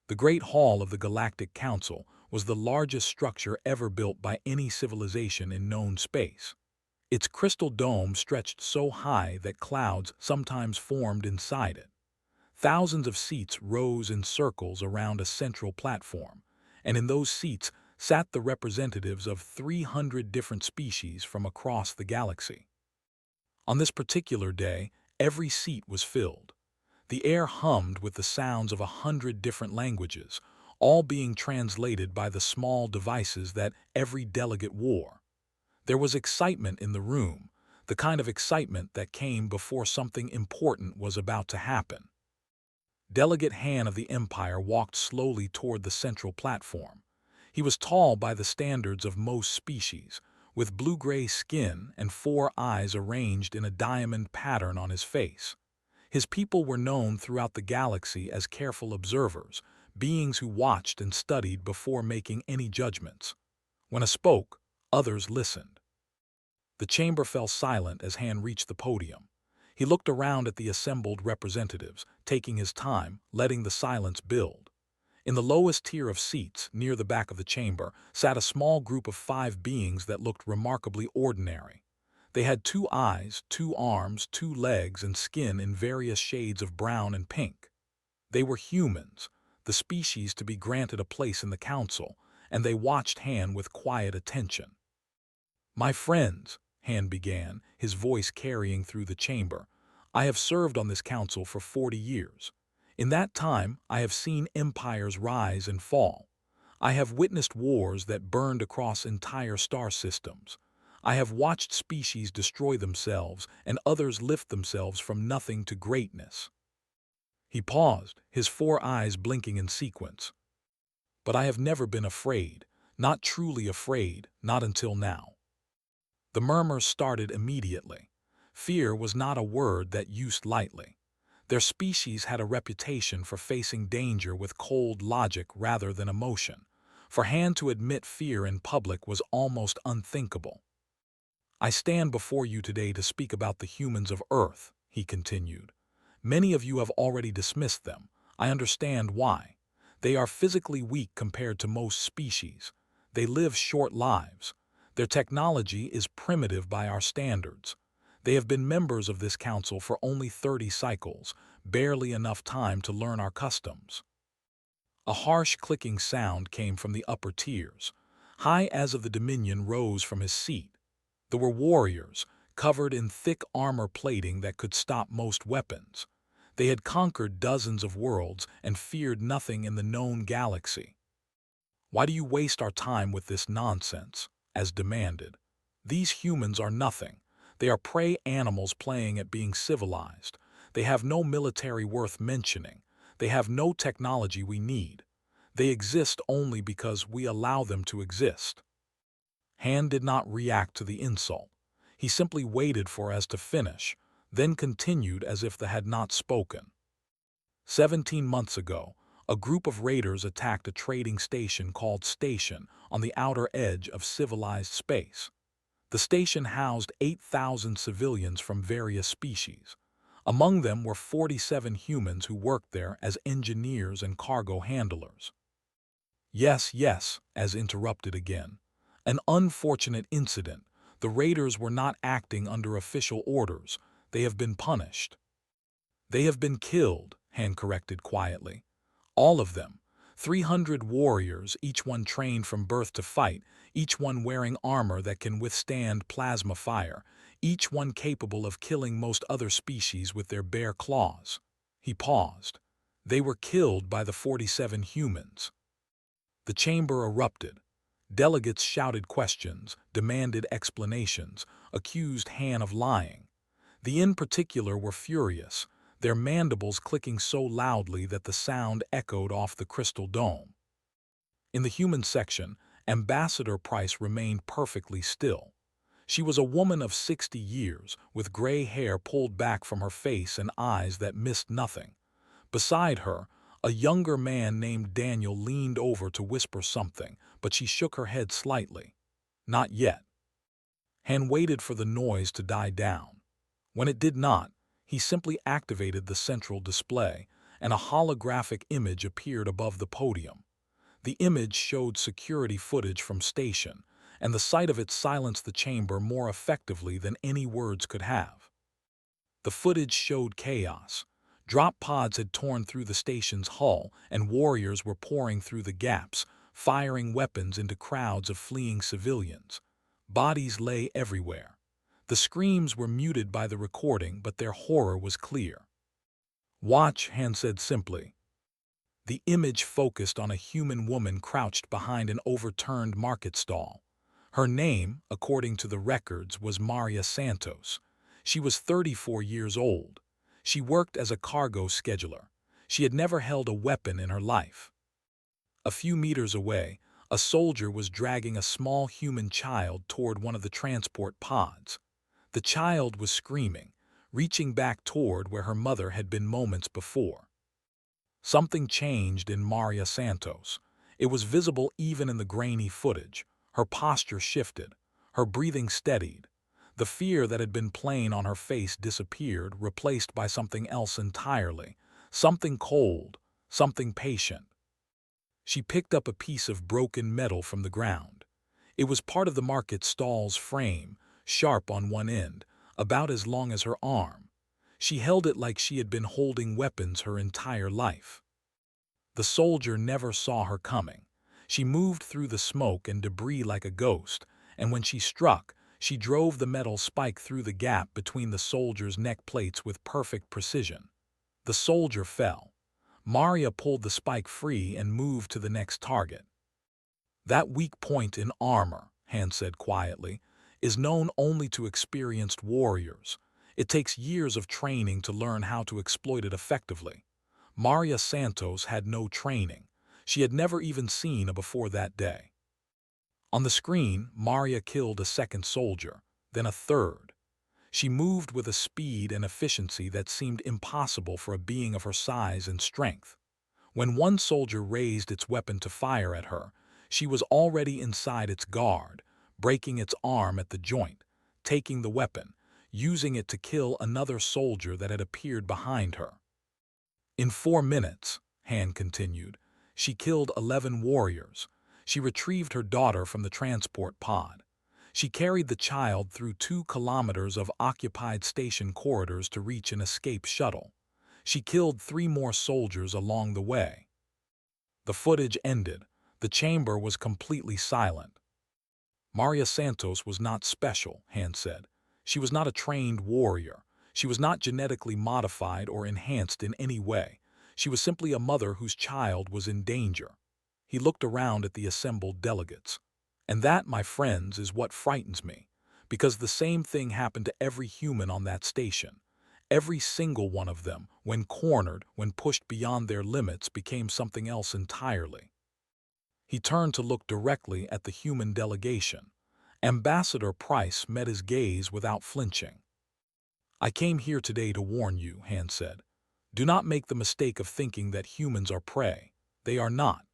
The Great Hall of the Galactic Council was the largest structure ever built by any civilization in known space. Its crystal dome stretched so high that clouds sometimes formed inside it. Thousands of seats rose in circles around a central platform, and in those seats sat the representatives of 300 different species from across the galaxy. On this particular day, every seat was filled. The air hummed with the sounds of 100 different languages, all being translated by the small devices that every delegate wore. There was excitement in the room, the kind of excitement that came before something important was about to happen. Delegate Han of the Empire walked slowly toward the central platform. He was tall by the standards of most species, with blue-gray skin and 4 eyes arranged in a diamond pattern on his face. His people were known throughout the galaxy as careful observers, beings who watched and studied before making any judgments. When he spoke, others listened. The chamber fell silent as Han reached the podium. He looked around at the assembled representatives, taking his time, letting the silence build. In the lowest tier of seats, near the back of the chamber, sat a small group of 5 beings that looked remarkably ordinary. They had 2 eyes, 2 arms, 2 legs, and skin in various shades of brown and pink. They were humans, the species to be granted a place in the council, and they watched Han with quiet attention. "My friends," Han began, his voice carrying through the chamber, "I have served on this council for 40 years. In that time, I have seen empires rise and fall. I have witnessed wars that burned across entire star systems. I have watched species destroy themselves and others lift themselves from nothing to greatness." He paused, his 4 eyes blinking in sequence. "But I have never been afraid, not truly afraid, not until now." The murmurs started immediately. Fear was not a word that used lightly. Their species had a reputation for facing danger with cold logic rather than emotion. For Han to admit fear in public was almost unthinkable. "I stand before you today to speak about the humans of Earth," he continued. "Many of you have already dismissed them. I understand why. They are physically weak compared to most species. They live short lives. Their technology is primitive by our standards. They have been members of this council for only 30 cycles, barely enough time to learn our customs." A harsh clicking sound came from the upper tiers. High as of the Dominion rose from his seat. There were warriors, covered in thick armor plating that could stop most weapons. They had conquered dozens of worlds and feared nothing in the known galaxy. "Why do you waste our time with this nonsense?" as demanded. "These humans are nothing. They are prey animals playing at being civilized. They have no military worth mentioning. They have no technology we need. They exist only because we allow them to exist." Han did not react to the insult. He simply waited for us to finish, then continued as if they had not spoken. 17 months ago, a group of raiders attacked a trading station called Station on the outer edge of civilized space. The station housed 8,000 civilians from various species. Among them were 47 humans who worked there as engineers and cargo handlers. "Yes, yes," as interrupted again. "An unfortunate incident. The raiders were not acting under official orders. They have been punished." "They have been killed," Han corrected quietly. "All of them. 300 warriors, each one trained from birth to fight, each one wearing armor that can withstand plasma fire, each one capable of killing most other species with their bare claws." He paused. "They were killed by the 47 humans." The chamber erupted. Delegates shouted questions, demanded explanations, accused Han of lying. The in particular were furious, their mandibles clicking so loudly that the sound echoed off the crystal dome. In the human section, Ambassador Price remained perfectly still. She was a woman of 60 years, with gray hair pulled back from her face and eyes that missed nothing. Beside her, a younger man named Daniel leaned over to whisper something, but she shook her head slightly. "Not yet." Han waited for the noise to die down. When it did not, he simply activated the central display, and a holographic image appeared above the podium. The image showed security footage from station, and the sight of it silenced the chamber more effectively than any words could have. The footage showed chaos. Drop pods had torn through the station's hull, and warriors were pouring through the gaps, firing weapons into crowds of fleeing civilians. Bodies lay everywhere. The screams were muted by the recording, but their horror was clear. "Watch," Han said simply. The image focused on a human woman crouched behind an overturned market stall. Her name, according to the records, was Maria Santos. She was 34 years old. She worked as a cargo scheduler. She had never held a weapon in her life. A few meters away, a soldier was dragging a small human child toward one of the transport pods. The child was screaming, reaching back toward where her mother had been moments before. Something changed in Maria Santos. It was visible even in the grainy footage. Her posture shifted. Her breathing steadied. The fear that had been plain on her face disappeared, replaced by something else entirely. Something cold, something patient. She picked up a piece of broken metal from the ground. It was part of the market stall's frame, sharp on one end, about as long as her arm. She held it like she had been holding weapons her entire life. The soldier never saw her coming. She moved through the smoke and debris like a ghost, and when she struck, she drove the metal spike through the gap between the soldier's neck plates with perfect precision. The soldier fell. Maria pulled the spike free and moved to the next target. "That weak point in armor," Han said quietly, "is known only to experienced warriors. It takes years of training to learn how to exploit it effectively. Maria Santos had no training. She had never even seen a before that day." On the screen, Maria killed a second soldier, then a third. She moved with a speed and efficiency that seemed impossible for a being of her size and strength. When one soldier raised its weapon to fire at her, she was already inside its guard, breaking its arm at the joint, taking the weapon, using it to kill another soldier that had appeared behind her. "In 4 minutes," Han continued, "she killed 11 warriors. She retrieved her daughter from the transport pod. She carried the child through 2 kilometers of occupied station corridors to reach an escape shuttle. She killed 3 more soldiers along the way." The footage ended. The chamber was completely silent. "Maria Santos was not special," Han said. "She was not a trained warrior. She was not genetically modified or enhanced in any way. She was simply a mother whose child was in danger." He looked around at the assembled delegates. "And that, my friends, is what frightens me, because the same thing happened to every human on that station. Every single one of them, when cornered, when pushed beyond their limits, became something else entirely." He turned to look directly at the human delegation. Ambassador Price met his gaze without flinching. "I came here today to warn you," Han said. "Do not make the mistake of thinking that humans are prey. They are not.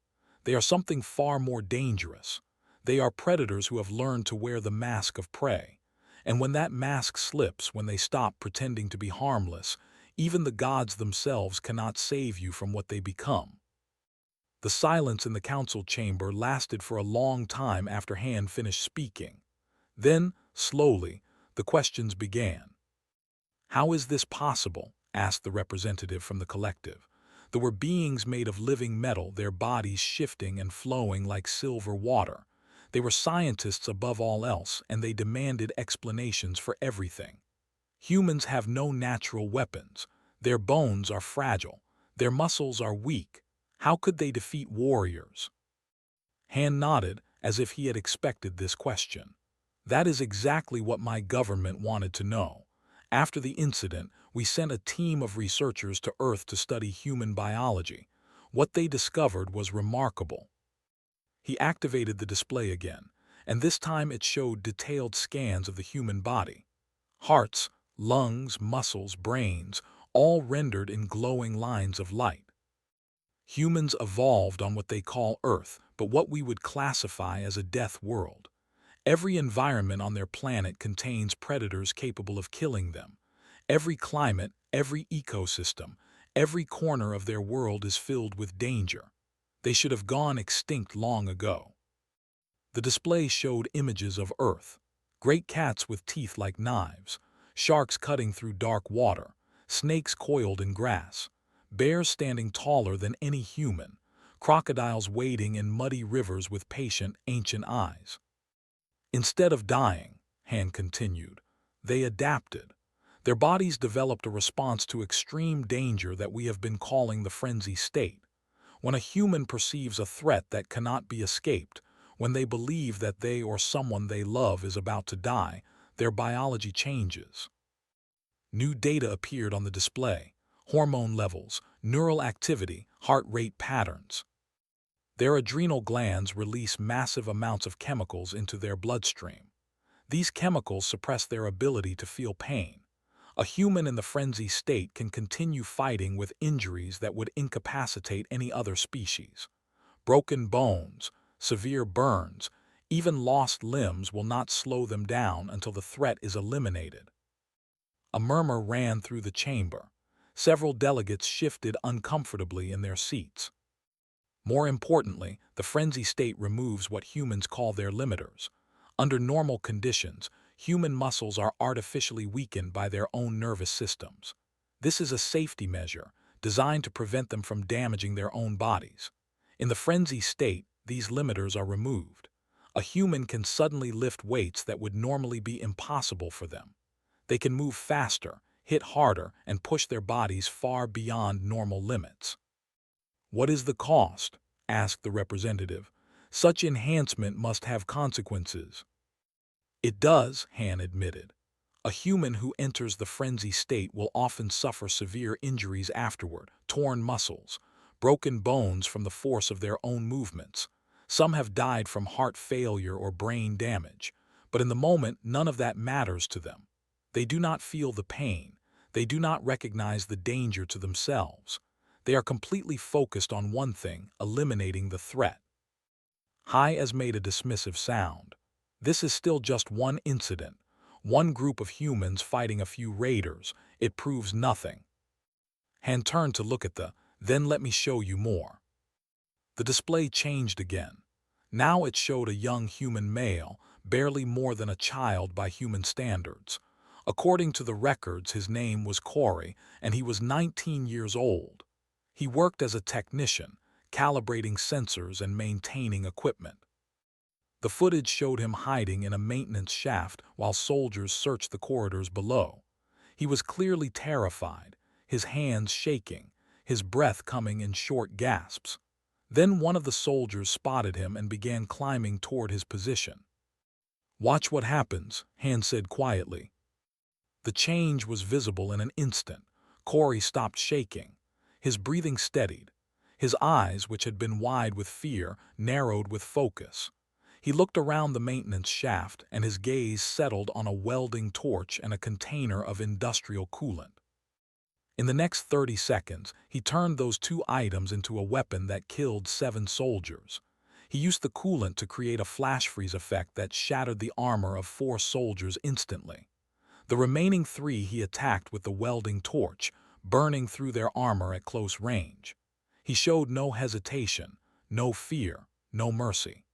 They are something far more dangerous. They are predators who have learned to wear the mask of prey. And when that mask slips, when they stop pretending to be harmless, even the gods themselves cannot save you from what they become." The silence in the council chamber lasted for a long time after Han finished speaking. Then, slowly, the questions began. "How is this possible?" asked the representative from the collective. "There were beings made of living metal, their bodies shifting and flowing like silver water. They were scientists above all else, and they demanded explanations for everything. Humans have no natural weapons. Their bones are fragile. Their muscles are weak. How could they defeat warriors?" Han nodded, as if he had expected this question. "That is exactly what my government wanted to know. After the incident, we sent a team of researchers to Earth to study human biology. What they discovered was remarkable." He activated the display again, and this time it showed detailed scans of the human body. Hearts, lungs, muscles, brains, all rendered in glowing lines of light. Humans evolved on what they call Earth, but what we would classify as a death world. Every environment on their planet contains predators capable of killing them. Every climate, every ecosystem, Every corner of their world is filled with danger. They should have gone extinct long ago. The display showed images of Earth, great cats with teeth like knives, sharks cutting through dark water, snakes coiled in grass, bears standing taller than any human, crocodiles wading in muddy rivers with patient, ancient eyes. Instead of dying, Han continued, they adapted. Their bodies developed a response to extreme danger that we have been calling the frenzy state. When a human perceives a threat that cannot be escaped, when they believe that they or someone they love is about to die, their biology changes. New data appeared on the display: hormone levels, neural activity, heart rate patterns. Their adrenal glands release massive amounts of chemicals into their bloodstream. These chemicals suppress their ability to feel pain. A human in the frenzy state can continue fighting with injuries that would incapacitate any other species. Broken bones, severe burns, even lost limbs will not slow them down until the threat is eliminated. A murmur ran through the chamber. Several delegates shifted uncomfortably in their seats. More importantly, the frenzy state removes what humans call their limiters. Under normal conditions, human muscles are artificially weakened by their own nervous systems. This is a safety measure, designed to prevent them from damaging their own bodies. In the frenzy state, these limiters are removed. A human can suddenly lift weights that would normally be impossible for them. They can move faster, hit harder, and push their bodies far beyond normal limits. "What is the cost?" asked the representative. "Such enhancement must have consequences." "It does," Han admitted. "A human who enters the frenzy state will often suffer severe injuries afterward: torn muscles, broken bones from the force of their own movements. Some have died from heart failure or brain damage, but in the moment none of that matters to them. They do not feel the pain. They do not recognize the danger to themselves. They are completely focused on one thing: eliminating the threat." Has made a dismissive sound. "This is still just one incident, one group of humans fighting a few raiders. It proves nothing." Han turned to look at "Then let me show you more." The display changed again. Now it showed a young human male, barely more than a child by human standards. According to the records, his name was Corey, and he was 19 years old. He worked as a technician, calibrating sensors and maintaining equipment. The footage showed him hiding in a maintenance shaft while soldiers searched the corridors below. He was clearly terrified, his hands shaking, his breath coming in short gasps. Then one of the soldiers spotted him and began climbing toward his position. "Watch what happens," Han said quietly. The change was visible in an instant. Corey stopped shaking. His breathing steadied. His eyes, which had been wide with fear, narrowed with focus. He looked around the maintenance shaft, and his gaze settled on a welding torch and a container of industrial coolant. In the next 30 seconds, he turned those two items into a weapon that killed 7 soldiers. He used the coolant to create a flash freeze effect that shattered the armor of 4 soldiers instantly. The remaining 3 he attacked with the welding torch, burning through their armor at close range. He showed no hesitation, no fear, no mercy.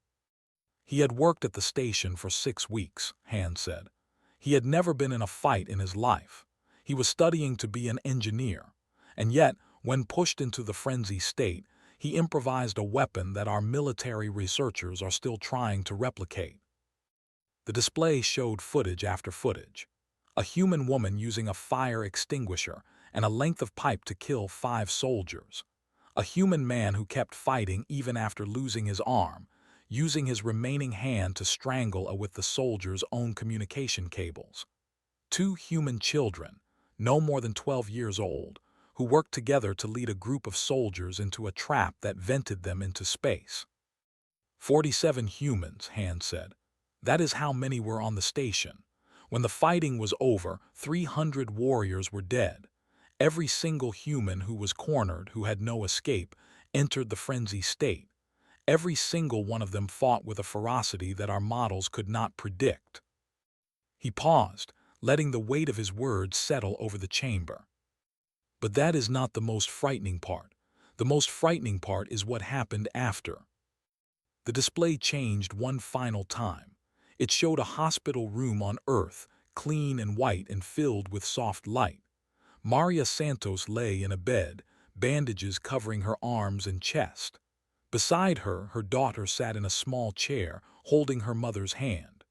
He had worked at the station for 6 weeks, Han said. He had never been in a fight in his life. He was studying to be an engineer. And yet, when pushed into the frenzy state, he improvised a weapon that our military researchers are still trying to replicate. The display showed footage after footage. A human woman using a fire extinguisher and a length of pipe to kill 5 soldiers. A human man who kept fighting even after losing his arm, using his remaining hand to strangle with the soldier's own communication cables. 2 human children, no more than 12 years old, who worked together to lead a group of soldiers into a trap that vented them into space. 47 humans, Han said. That is how many were on the station. When the fighting was over, 300 warriors were dead. Every single human who was cornered, who had no escape, entered the frenzy state. Every single one of them fought with a ferocity that our models could not predict. He paused, letting the weight of his words settle over the chamber. But that is not the most frightening part. The most frightening part is what happened after. The display changed one final time. It showed a hospital room on Earth, clean and white and filled with soft light. Maria Santos lay in a bed, bandages covering her arms and chest. Beside her, her daughter sat in a small chair, holding her mother's hand.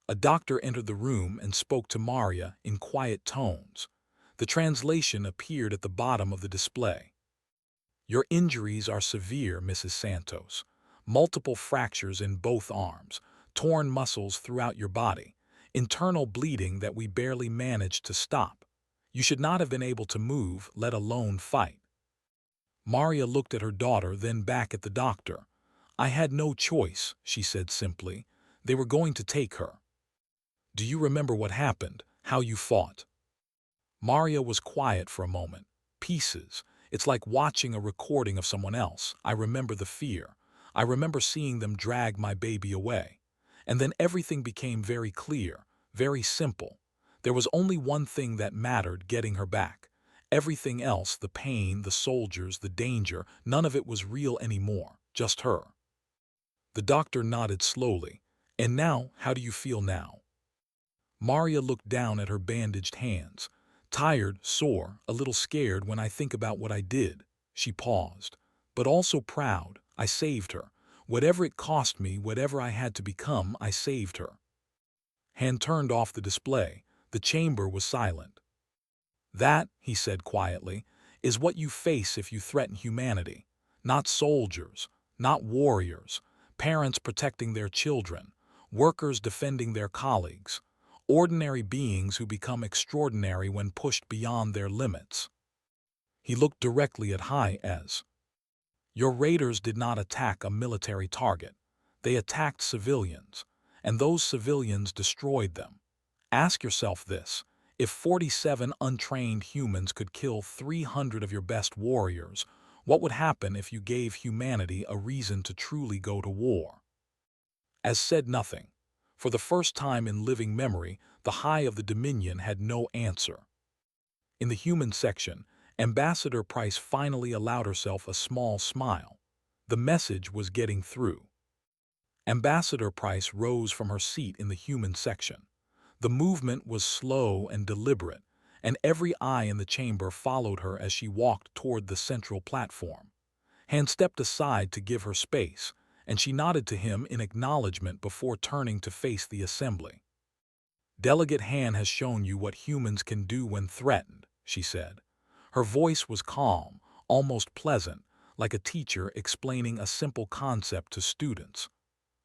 A doctor entered the room and spoke to Maria in quiet tones. The translation appeared at the bottom of the display. "Your injuries are severe, Mrs. Santos. Multiple fractures in both arms, torn muscles throughout your body, internal bleeding that we barely managed to stop. You should not have been able to move, let alone fight." Maria looked at her daughter, then back at the doctor. "I had no choice," she said simply. "They were going to take her." "Do you remember what happened, how you fought?" Maria was quiet for a moment. "Pieces. It's like watching a recording of someone else. I remember the fear. I remember seeing them drag my baby away. And then everything became very clear, very simple. There was only one thing that mattered, getting her back. Everything else, the pain, the soldiers, the danger, none of it was real anymore, just her." The doctor nodded slowly. "And now, how do you feel now?" Maria looked down at her bandaged hands. "Tired, sore, a little scared when I think about what I did." She paused. "But also proud. I saved her. Whatever it cost me, whatever I had to become, I saved her." Han turned off the display. The chamber was silent. "That," he said quietly, "is what you face if you threaten humanity. Not soldiers, not warriors, parents protecting their children, workers defending their colleagues. Ordinary beings who become extraordinary when pushed beyond their limits." He looked directly at Hai-Ez. "Your raiders did not attack a military target. They attacked civilians, and those civilians destroyed them. Ask yourself this: if 47 untrained humans could kill 300 of your best warriors, what would happen if you gave humanity a reason to truly go to war?" As said nothing. For the first time in living memory, the High of the Dominion had no answer. In the human section, Ambassador Price finally allowed herself a small smile. The message was getting through. Ambassador Price rose from her seat in the human section. The movement was slow and deliberate, and every eye in the chamber followed her as she walked toward the central platform. Han stepped aside to give her space, and she nodded to him in acknowledgement before turning to face the assembly. "Delegate Han has shown you what humans can do when threatened," she said. Her voice was calm, almost pleasant, like a teacher explaining a simple concept to students.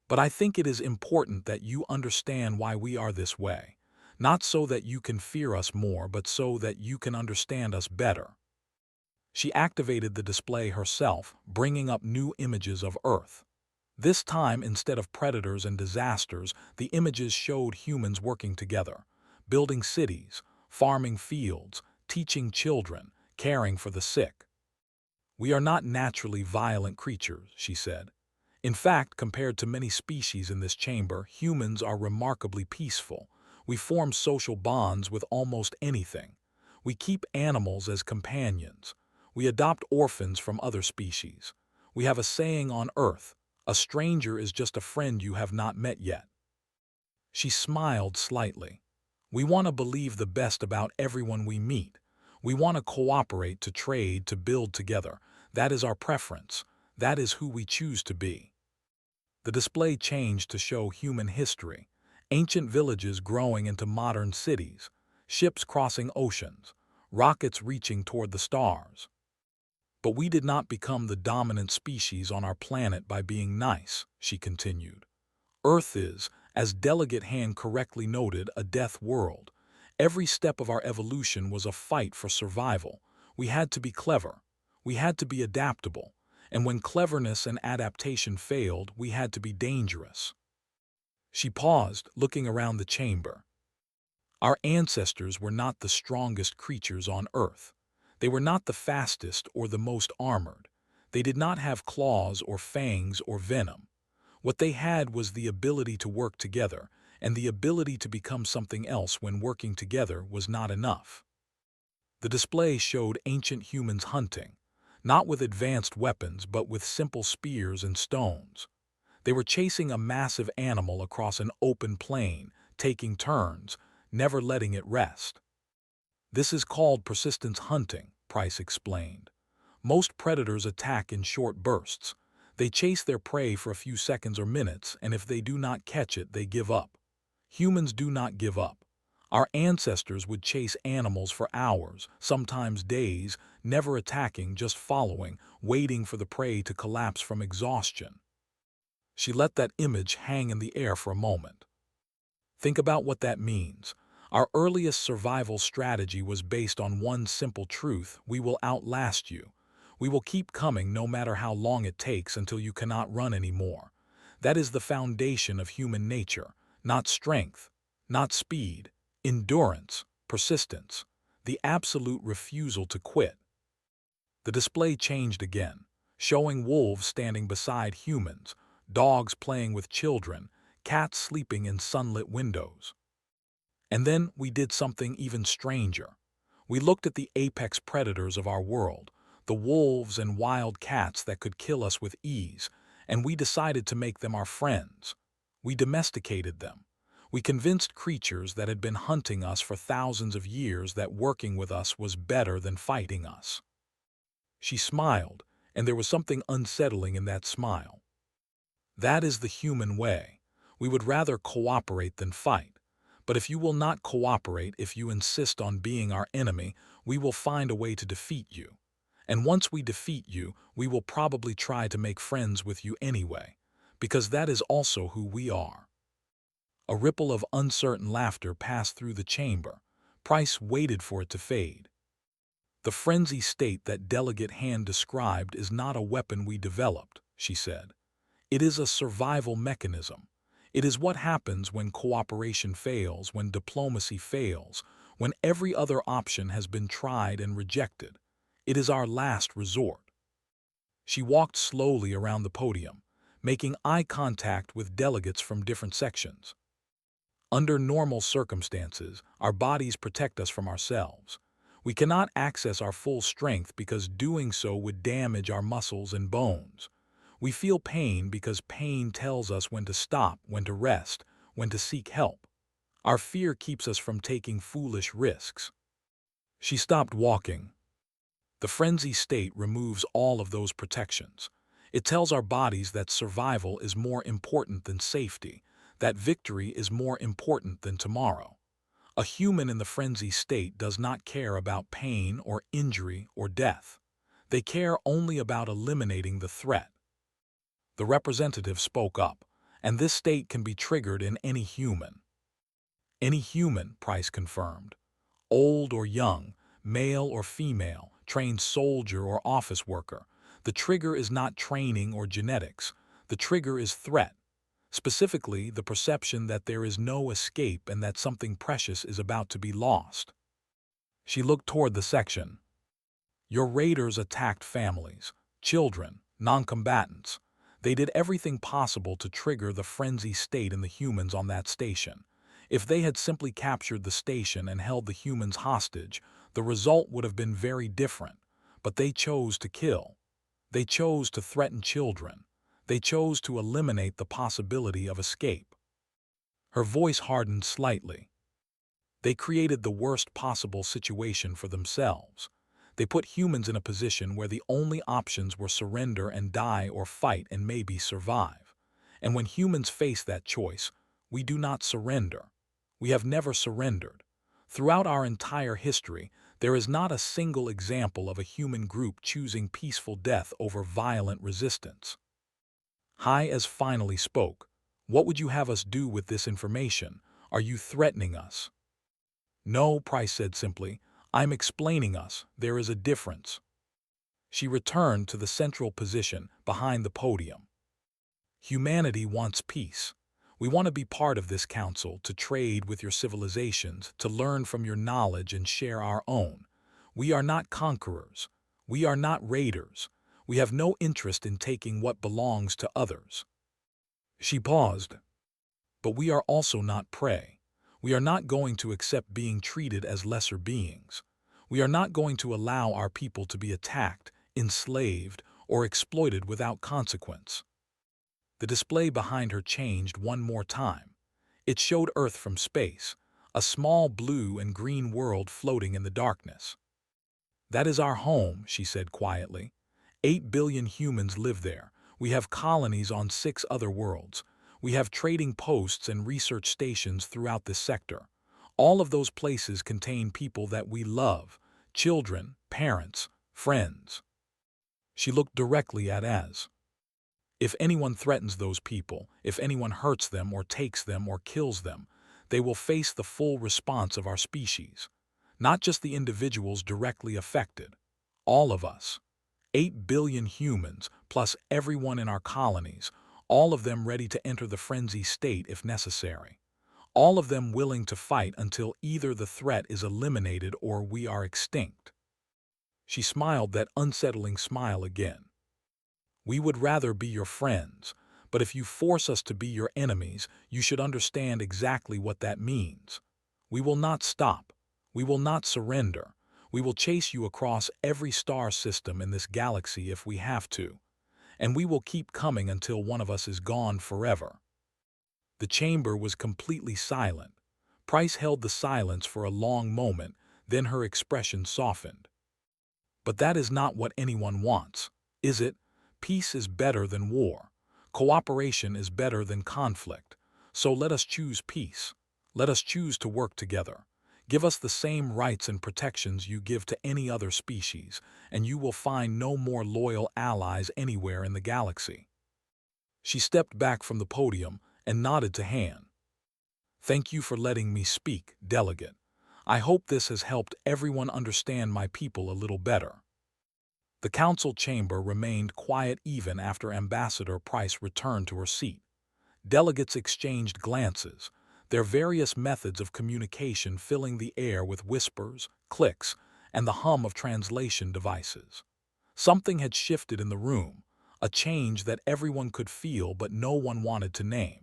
"But I think it is important that you understand why we are this way. Not so that you can fear us more, but so that you can understand us better." She activated the display herself, bringing up new images of Earth. This time, instead of predators and disasters, the images showed humans working together, building cities, farming fields, teaching children, caring for the sick. "We are not naturally violent creatures," she said. "In fact, compared to many species in this chamber, humans are remarkably peaceful. We form social bonds with almost anything. We keep animals as companions. We adopt orphans from other species. We have a saying on Earth: a stranger is just a friend you have not met yet." She smiled slightly. "We want to believe the best about everyone we meet. We want to cooperate, to trade, to build together. That is our preference. That is who we choose to be." The display changed to show human history, ancient villages growing into modern cities, ships crossing oceans, rockets reaching toward the stars. "But we did not become the dominant species on our planet by being nice," she continued. "Earth is, as Delegate Han correctly noted, a death world. Every step of our evolution was a fight for survival. We had to be clever. We had to be adaptable. And when cleverness and adaptation failed, we had to be dangerous." She paused, looking around the chamber. "Our ancestors were not the strongest creatures on Earth. They were not the fastest or the most armored. They did not have claws or fangs or venom. What they had was the ability to work together, and the ability to become something else when working together was not enough." The display showed ancient humans hunting, not with advanced weapons but with simple spears and stones. They were chasing a massive animal across an open plain, taking turns, never letting it rest. This is called persistence hunting, Price explained. Most predators attack in short bursts. They chase their prey for a few seconds or minutes, and if they do not catch it, they give up. Humans do not give up. Our ancestors would chase animals for hours, sometimes days, never attacking, just following, waiting for the prey to collapse from exhaustion. She let that image hang in the air for a moment. Think about what that means. Our earliest survival strategy was based on one simple truth: we will outlast you. We will keep coming no matter how long it takes until you cannot run anymore. That is the foundation of human nature, not strength, not speed, endurance, persistence, the absolute refusal to quit. The display changed again, showing wolves standing beside humans, dogs playing with children, cats sleeping in sunlit windows. And then we did something even stranger. We looked at the apex predators of our world, the wolves and wild cats that could kill us with ease, and we decided to make them our friends. We domesticated them. We convinced creatures that had been hunting us for thousands of years that working with us was better than fighting us. She smiled, and there was something unsettling in that smile. That is the human way. We would rather cooperate than fight. But if you will not cooperate, if you insist on being our enemy, we will find a way to defeat you. And once we defeat you, we will probably try to make friends with you anyway, because that is also who we are. A ripple of uncertain laughter passed through the chamber. Price waited for it to fade. The frenzy state that Delegate hand described is not a weapon we developed, she said. It is a survival mechanism. It is what happens when cooperation fails, when diplomacy fails, when every other option has been tried and rejected. It is our last resort. She walked slowly around the podium, making eye contact with delegates from different sections. Under normal circumstances, our bodies protect us from ourselves. We cannot access our full strength because doing so would damage our muscles and bones. We feel pain because pain tells us when to stop, when to rest, when to seek help. Our fear keeps us from taking foolish risks. She stopped walking. The frenzy state removes all of those protections. It tells our bodies that survival is more important than safety, that victory is more important than tomorrow. A human in the frenzy state does not care about pain or injury or death. They care only about eliminating the threat. The representative spoke up, and this state can be triggered in any human. Any human, Price confirmed. Old or young, male or female, trained soldier or office worker. The trigger is not training or genetics. The trigger is threat. Specifically, the perception that there is no escape and that something precious is about to be lost. She looked toward the section. Your raiders attacked families, children, non-combatants. They did everything possible to trigger the frenzy state in the humans on that station. If they had simply captured the station and held the humans hostage, the result would have been very different. But they chose to kill. They chose to threaten children. They chose to eliminate the possibility of escape. Her voice hardened slightly. They created the worst possible situation for themselves. They put humans in a position where the only options were surrender and die or fight and maybe survive. And when humans face that choice, we do not surrender. We have never surrendered. Throughout our entire history, there is not a single example of a human group choosing peaceful death over violent resistance. HFY finally spoke. What would you have us do with this information? Are you threatening us? No, Price said simply. I'm explaining us. There is a difference. She returned to the central position behind the podium. Humanity wants peace. We want to be part of this council, to trade with your civilizations, to learn from your knowledge and share our own. We are not conquerors. We are not raiders. We have no interest in taking what belongs to others. She paused. But we are also not prey. We are not going to accept being treated as lesser beings. We are not going to allow our people to be attacked, enslaved, or exploited without consequence. The display behind her changed one more time. It showed Earth from space, a small blue and green world floating in the darkness. "That is our home," she said quietly. 8 billion humans live there. We have colonies on 6 other worlds. We have trading posts and research stations throughout this sector. All of those places contain people that we love, children, parents, friends. She looked directly at Az. "If anyone threatens those people, if anyone hurts them or takes them or kills them, they will face the full response of our species. Not just the individuals directly affected. All of us. 8 billion humans, plus everyone in our colonies, all of them ready to enter the frenzy state if necessary. All of them willing to fight until either the threat is eliminated or we are extinct." She smiled that unsettling smile again. "We would rather be your friends, but if you force us to be your enemies, you should understand exactly what that means. We will not stop. We will not surrender. We will chase you across every star system in this galaxy if we have to. And we will keep coming until one of us is gone forever." The chamber was completely silent. Price held the silence for a long moment, then her expression softened. "But that is not what anyone wants, is it? Peace is better than war. Cooperation is better than conflict. So let us choose peace. Let us choose to work together. Give us the same rights and protections you give to any other species, and you will find no more loyal allies anywhere in the galaxy." She stepped back from the podium and nodded to Han. "Thank you for letting me speak, Delegate. I hope this has helped everyone understand my people a little better." The council chamber remained quiet even after Ambassador Price returned to her seat. Delegates exchanged glances, their various methods of communication filling the air with whispers, clicks, and the hum of translation devices. Something had shifted in the room, a change that everyone could feel but no one wanted to name.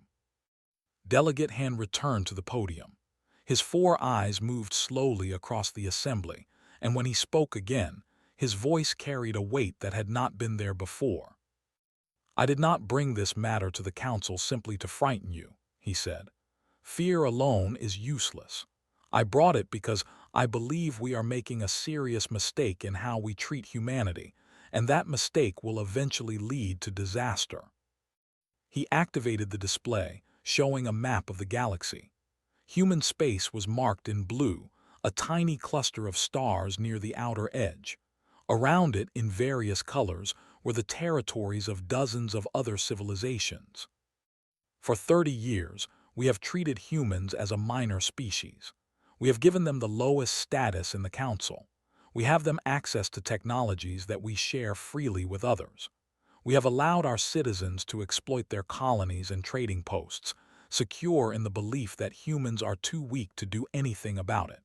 Delegate Han returned to the podium. His 4 eyes moved slowly across the assembly, and when he spoke again, his voice carried a weight that had not been there before. "I did not bring this matter to the council simply to frighten you," he said. "Fear alone is useless. I brought it because I believe we are making a serious mistake in how we treat humanity, and that mistake will eventually lead to disaster." He activated the display, showing a map of the galaxy. Human space was marked in blue, a tiny cluster of stars near the outer edge. Around it, in various colors, were the territories of dozens of other civilizations. "For 30 years, we have treated humans as a minor species. We have given them the lowest status in the council. We have them access to technologies that we share freely with others. We have allowed our citizens to exploit their colonies and trading posts, secure in the belief that humans are too weak to do anything about it."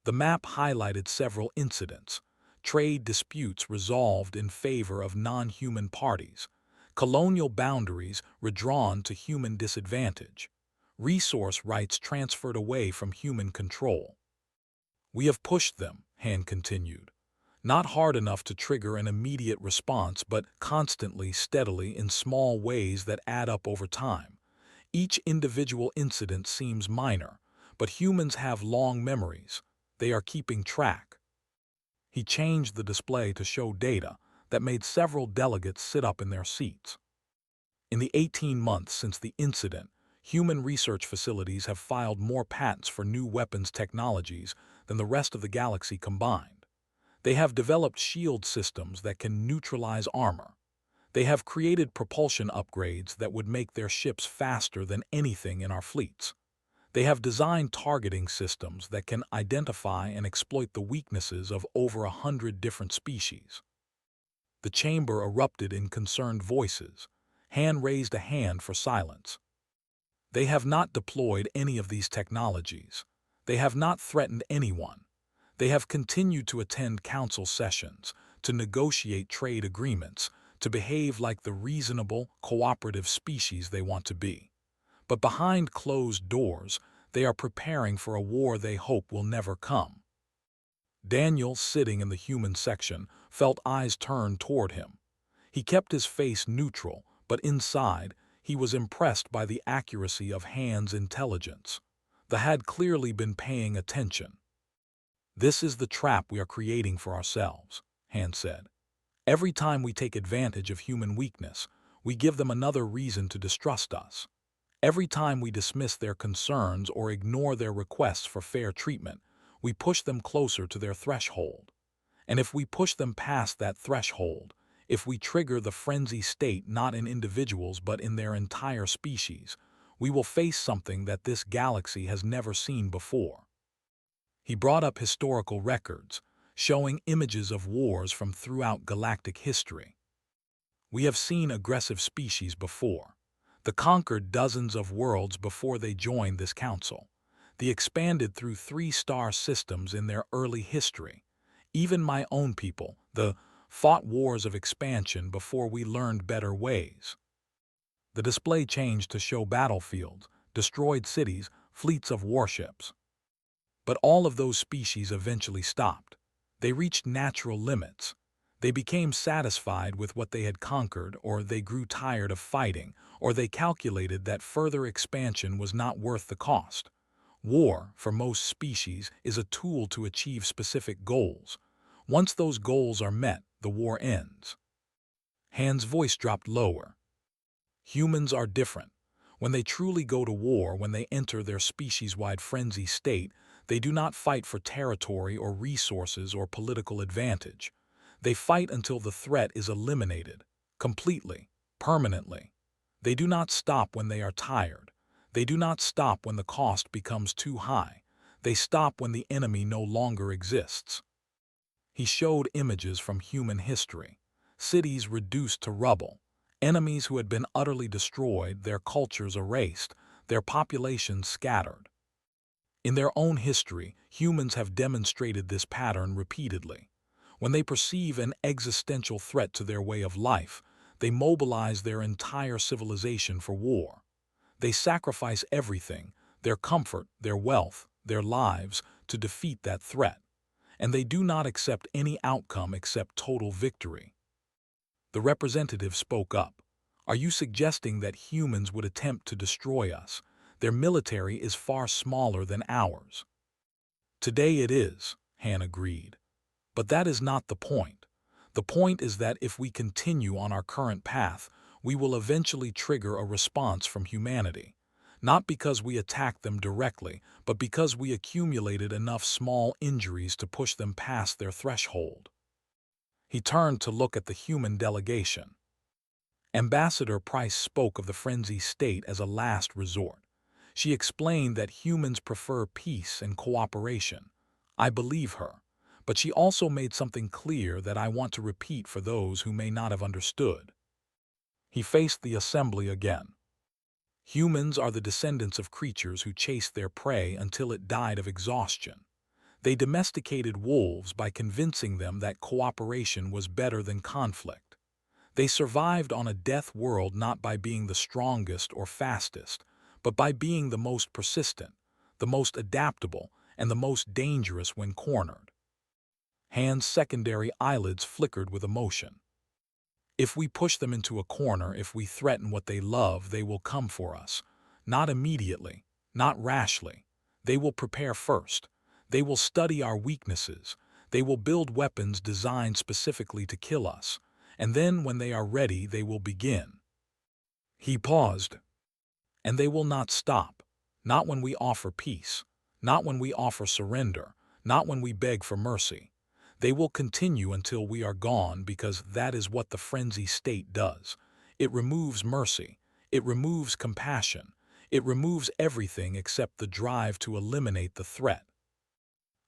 The map highlighted several incidents: trade disputes resolved in favor of non-human parties, colonial boundaries redrawn to human disadvantage, resource rights transferred away from human control. "We have pushed them," Han continued. "Not hard enough to trigger an immediate response, but constantly, steadily, in small ways that add up over time. Each individual incident seems minor, but humans have long memories. They are keeping track." He changed the display to show data that made several delegates sit up in their seats. "In the 18 months since the incident, human research facilities have filed more patents for new weapons technologies than the rest of the galaxy combined. They have developed shield systems that can neutralize armor. They have created propulsion upgrades that would make their ships faster than anything in our fleets. They have designed targeting systems that can identify and exploit the weaknesses of over 100 different species." The chamber erupted in concerned voices. Han raised a hand for silence. "They have not deployed any of these technologies. They have not threatened anyone. They have continued to attend council sessions, to negotiate trade agreements, to behave like the reasonable, cooperative species they want to be. But behind closed doors, they are preparing for a war they hope will never come." Daniel, sitting in the human section, felt eyes turned toward him. He kept his face neutral, but inside, he was impressed by the accuracy of Han's intelligence. The had clearly been paying attention. "This is the trap we are creating for ourselves," Han said. "Every time we take advantage of human weakness, we give them another reason to distrust us. Every time we dismiss their concerns or ignore their requests for fair treatment, we push them closer to their threshold. And if we push them past that threshold, if we trigger the frenzy state not in individuals but in their entire species, we will face something that this galaxy has never seen before." He brought up historical records, showing images of wars from throughout galactic history. "We have seen aggressive species before. They conquered dozens of worlds before they joined this council. They expanded through 3-star systems in their early history. Even my own people, fought wars of expansion before we learned better ways." The display changed to show battlefields, destroyed cities, fleets of warships. But all of those species eventually stopped. They reached natural limits. They became satisfied with what they had conquered, or they grew tired of fighting, or they calculated that further expansion was not worth the cost. War, for most species, is a tool to achieve specific goals. Once those goals are met, the war ends. Han's voice dropped lower. "Humans are different. When they truly go to war, when they enter their species-wide frenzy state, they do not fight for territory or resources or political advantage. They fight until the threat is eliminated, completely, permanently. They do not stop when they are tired. They do not stop when the cost becomes too high. They stop when the enemy no longer exists." He showed images from human history. Cities reduced to rubble. Enemies who had been utterly destroyed, their cultures erased, their populations scattered. In their own history, humans have demonstrated this pattern repeatedly. When they perceive an existential threat to their way of life, they mobilize their entire civilization for war. They sacrifice everything, their comfort, their wealth, their lives, to defeat that threat. And they do not accept any outcome except total victory. The representative spoke up. "Are you suggesting that humans would attempt to destroy us? Their military is far smaller than ours." "Today it is," Han agreed. "But that is not the point. The point is that if we continue on our current path, we will eventually trigger a response from humanity. Not because we attacked them directly, but because we accumulated enough small injuries to push them past their threshold." He turned to look at the human delegation. Ambassador Price spoke of the frenzy state as a last resort. She explained that humans prefer peace and cooperation. I believe her. But she also made something clear that I want to repeat for those who may not have understood. He faced the assembly again. "Humans are the descendants of creatures who chased their prey until it died of exhaustion. They domesticated wolves by convincing them that cooperation was better than conflict. They survived on a death world not by being the strongest or fastest, but by being the most persistent, the most adaptable, and the most dangerous when cornered." Han's secondary eyelids flickered with emotion. "If we push them into a corner, if we threaten what they love, they will come for us. Not immediately, not rashly. They will prepare first. They will study our weaknesses. They will build weapons designed specifically to kill us. And then, when they are ready, they will begin." He paused. "And they will not stop. Not when we offer peace. Not when we offer surrender. Not when we beg for mercy. They will continue until we are gone, because that is what the frenzy state does. It removes mercy. It removes compassion. It removes everything except the drive to eliminate the threat."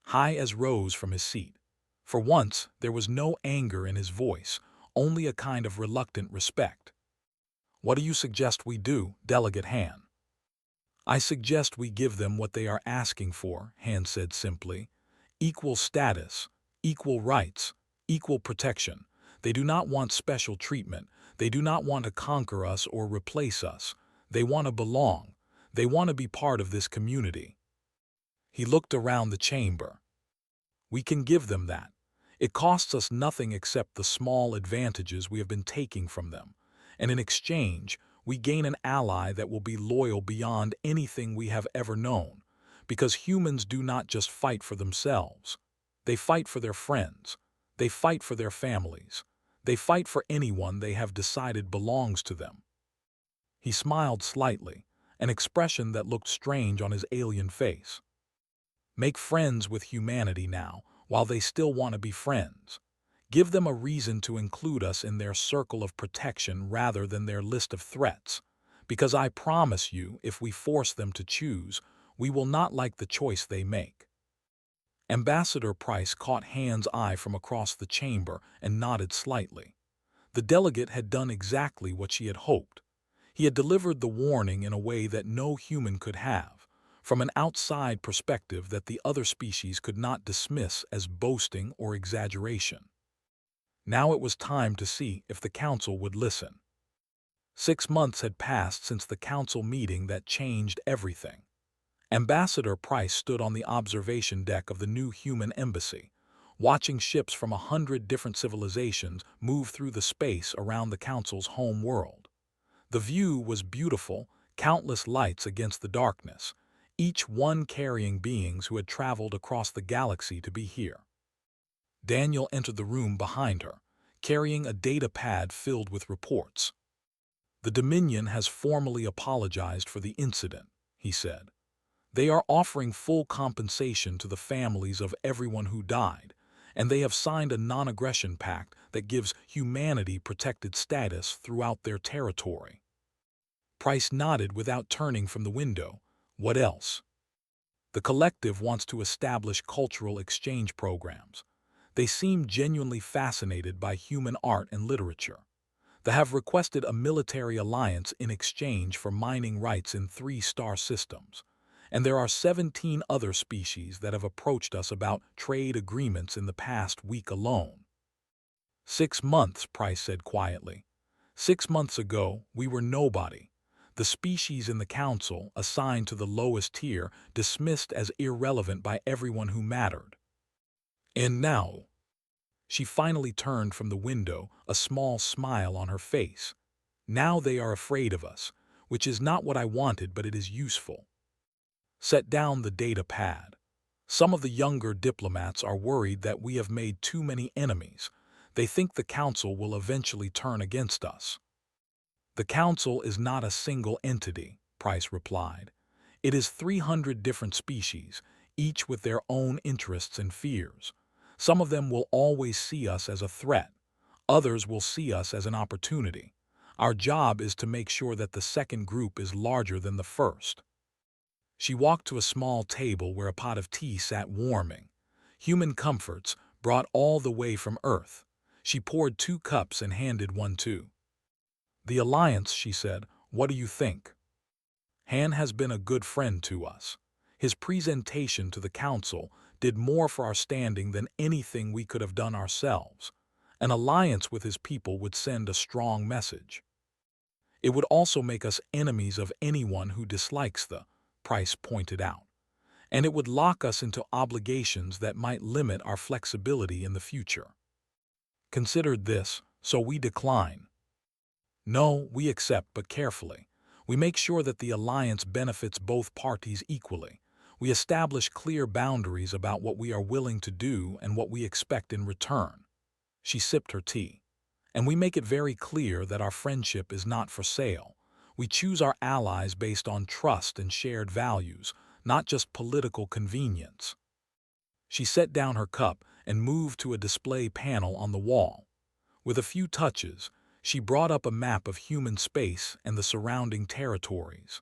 Hayes rose from his seat. For once, there was no anger in his voice, only a kind of reluctant respect. "What do you suggest we do, Delegate Han?" "I suggest we give them what they are asking for," Han said simply. "Equal status, equal rights, equal protection. They do not want special treatment. They do not want to conquer us or replace us. They want to belong. They want to be part of this community." He looked around the chamber. We can give them that. It costs us nothing except the small advantages we have been taking from them, and in exchange, we gain an ally that will be loyal beyond anything we have ever known, because humans do not just fight for themselves. They fight for their friends. They fight for their families. They fight for anyone they have decided belongs to them. He smiled slightly, an expression that looked strange on his alien face. Make friends with humanity now, while they still want to be friends. Give them a reason to include us in their circle of protection rather than their list of threats, because I promise you, if we force them to choose, we will not like the choice they make. Ambassador Price caught Han's eye from across the chamber and nodded slightly. The delegate had done exactly what she had hoped. He had delivered the warning in a way that no human could have, from an outside perspective that the other species could not dismiss as boasting or exaggeration. Now it was time to see if the council would listen. 6 months had passed since the council meeting that changed everything. Ambassador Price stood on the observation deck of the new human embassy, watching ships from 100 different civilizations move through the space around the council's home world. The view was beautiful, countless lights against the darkness, each one carrying beings who had traveled across the galaxy to be here. Daniel entered the room behind her, carrying a data pad filled with reports. The Dominion has formally apologized for the incident, he said. They are offering full compensation to the families of everyone who died, and they have signed a non-aggression pact that gives humanity protected status throughout their territory. Price nodded without turning from the window. What else? The collective wants to establish cultural exchange programs. They seem genuinely fascinated by human art and literature. They have requested a military alliance in exchange for mining rights in 3-star systems. And there are 17 other species that have approached us about trade agreements in the past week alone. 6 months, Price said quietly. 6 months ago, we were nobody. The species in the council, assigned to the lowest tier, dismissed as irrelevant by everyone who mattered. And now, she finally turned from the window, a small smile on her face. Now they are afraid of us, which is not what I wanted, but it is useful. Set down the data pad. Some of the younger diplomats are worried that we have made too many enemies. They think the council will eventually turn against us. The council is not a single entity, Price replied. It is 300 different species, each with their own interests and fears. Some of them will always see us as a threat. Others will see us as an opportunity. Our job is to make sure that the second group is larger than the first. She walked to a small table where a pot of tea sat warming. Human comforts, brought all the way from Earth. She poured 2 cups and handed one to. The Alliance, she said, what do you think? Han has been a good friend to us. His presentation to the Council did more for our standing than anything we could have done ourselves. An alliance with his people would send a strong message. It would also make us enemies of anyone who dislikes the, Price pointed out. And it would lock us into obligations that might limit our flexibility in the future. Considered this, so we decline. No, we accept, but carefully. We make sure that the alliance benefits both parties equally. We establish clear boundaries about what we are willing to do and what we expect in return. She sipped her tea. And we make it very clear that our friendship is not for sale. We choose our allies based on trust and shared values, not just political convenience. She set down her cup and moved to a display panel on the wall. With a few touches, she brought up a map of human space and the surrounding territories.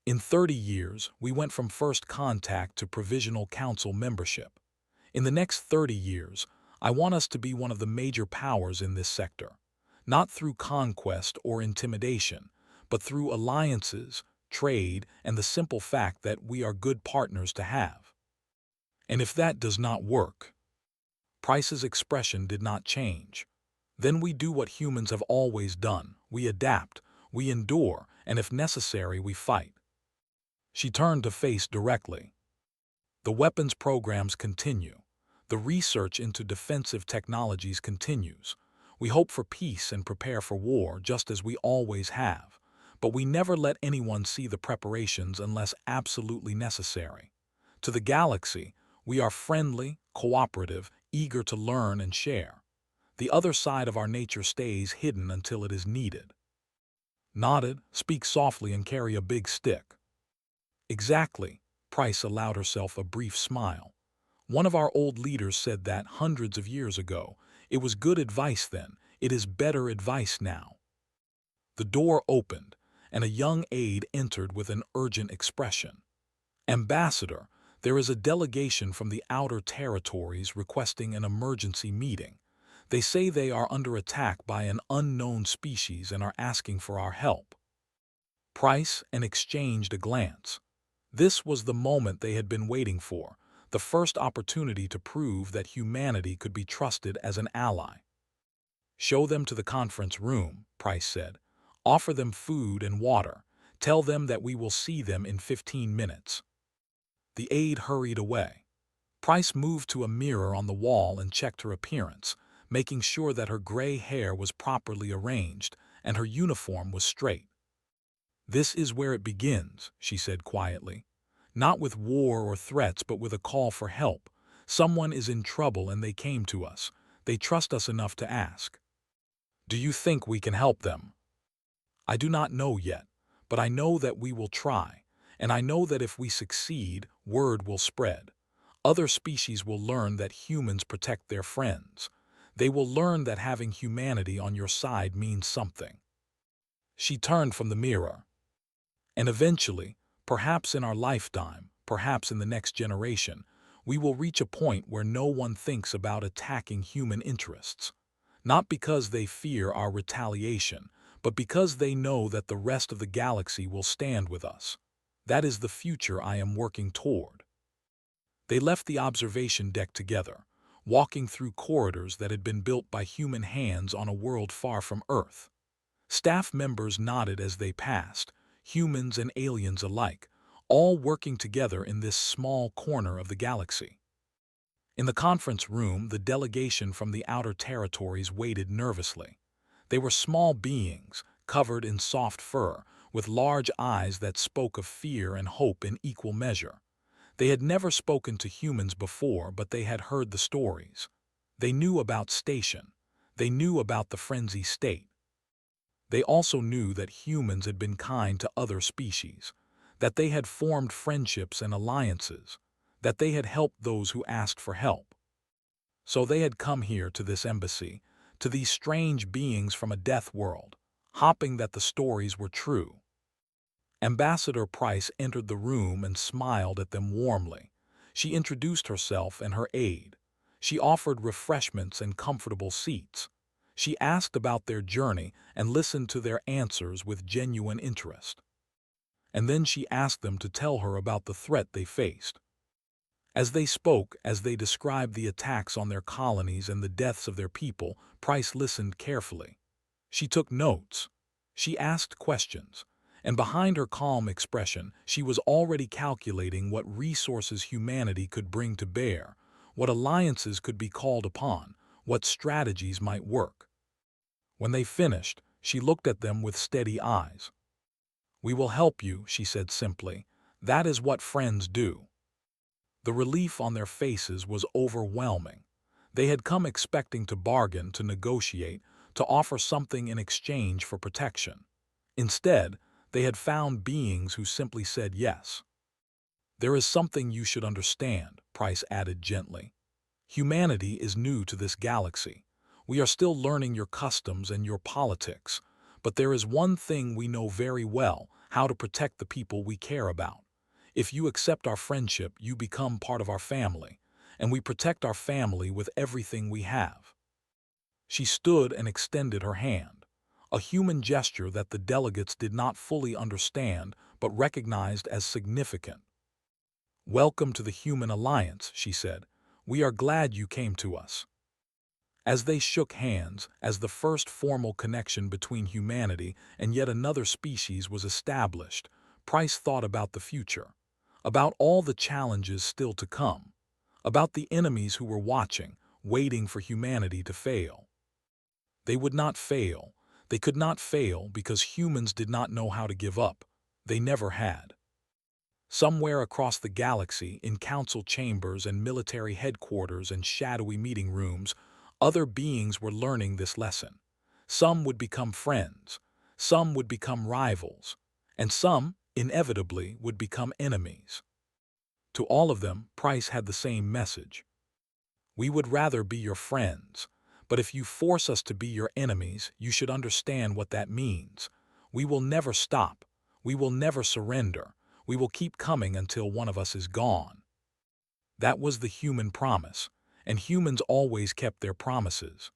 In 30 years, we went from first contact to provisional council membership. In the next 30 years, I want us to be one of the major powers in this sector, not through conquest or intimidation, but through alliances, trade, and the simple fact that we are good partners to have. And if that does not work, Price's expression did not change. Then we do what humans have always done. We adapt, we endure, and if necessary, we fight. She turned to face directly. The weapons programs continue. The research into defensive technologies continues. We hope for peace and prepare for war, just as we always have. But we never let anyone see the preparations unless absolutely necessary. To the galaxy, we are friendly, cooperative, eager to learn and share. The other side of our nature stays hidden until it is needed. Nodded, speak softly and carry a big stick. Exactly. Price allowed herself a brief smile. One of our old leaders said that hundreds of years ago. It was good advice then. It is better advice now. The door opened, and a young aide entered with an urgent expression. Ambassador, there is a delegation from the outer territories requesting an emergency meeting. They say they are under attack by an unknown species and are asking for our help. Price and exchanged a glance. This was the moment they had been waiting for, the first opportunity to prove that humanity could be trusted as an ally. Show them to the conference room, Price said. Offer them food and water. Tell them that we will see them in 15 minutes. The aide hurried away. Price moved to a mirror on the wall and checked her appearance, making sure that her gray hair was properly arranged and her uniform was straight. This is where it begins, she said quietly. Not with war or threats, but with a call for help. Someone is in trouble and they came to us. They trust us enough to ask. Do you think we can help them? I do not know yet, but I know that we will try, and I know that if we succeed, word will spread. Other species will learn that humans protect their friends. They will learn that having humanity on your side means something. She turned from the mirror. And eventually, perhaps in our lifetime, perhaps in the next generation, we will reach a point where no one thinks about attacking human interests. Not because they fear our retaliation, but because they know that the rest of the galaxy will stand with us. That is the future I am working toward. They left the observation deck together, walking through corridors that had been built by human hands on a world far from Earth. Staff members nodded as they passed, humans and aliens alike, all working together in this small corner of the galaxy. In the conference room, the delegation from the outer territories waited nervously. They were small beings, covered in soft fur, with large eyes that spoke of fear and hope in equal measure. They had never spoken to humans before, but they had heard the stories. They knew about Station. They knew about the frenzy state. They also knew that humans had been kind to other species, that they had formed friendships and alliances, that they had helped those who asked for help. So they had come here to this embassy, to these strange beings from a death world, hoping that the stories were true. Ambassador Price entered the room and smiled at them warmly. She introduced herself and her aide. She offered refreshments and comfortable seats. She asked about their journey and listened to their answers with genuine interest. And then she asked them to tell her about the threat they faced. As they spoke, as they described the attacks on their colonies and the deaths of their people, Price listened carefully. She took notes. She asked questions. And behind her calm expression, she was already calculating what resources humanity could bring to bear, what alliances could be called upon, what strategies might work. When they finished, she looked at them with steady eyes. "We will help you," she said simply. "That is what friends do." The relief on their faces was overwhelming. They had come expecting to bargain, to negotiate, to offer something in exchange for protection. Instead, they had found beings who simply said yes. "There is something you should understand," Price added gently. "Humanity is new to this galaxy. We are still learning your customs and your politics. But there is one thing we know very well: how to protect the people we care about. If you accept our friendship, you become part of our family, and we protect our family with everything we have." She stood and extended her hand, a human gesture that the delegates did not fully understand but recognized as significant. "Welcome to the Human Alliance," she said. "We are glad you came to us." As they shook hands, as the first formal connection between humanity and yet another species was established, Price thought about the future, about all the challenges still to come, about the enemies who were watching, waiting for humanity to fail. They would not fail. They could not fail because humans did not know how to give up. They never had. Somewhere across the galaxy, in council chambers and military headquarters and shadowy meeting rooms, other beings were learning this lesson. Some would become friends, some would become rivals, and some, inevitably, would become enemies. To all of them, Price had the same message. We would rather be your friends, but if you force us to be your enemies, you should understand what that means. We will never stop. We will never surrender. We will keep coming until one of us is gone. That was the human promise, and humans always kept their promises.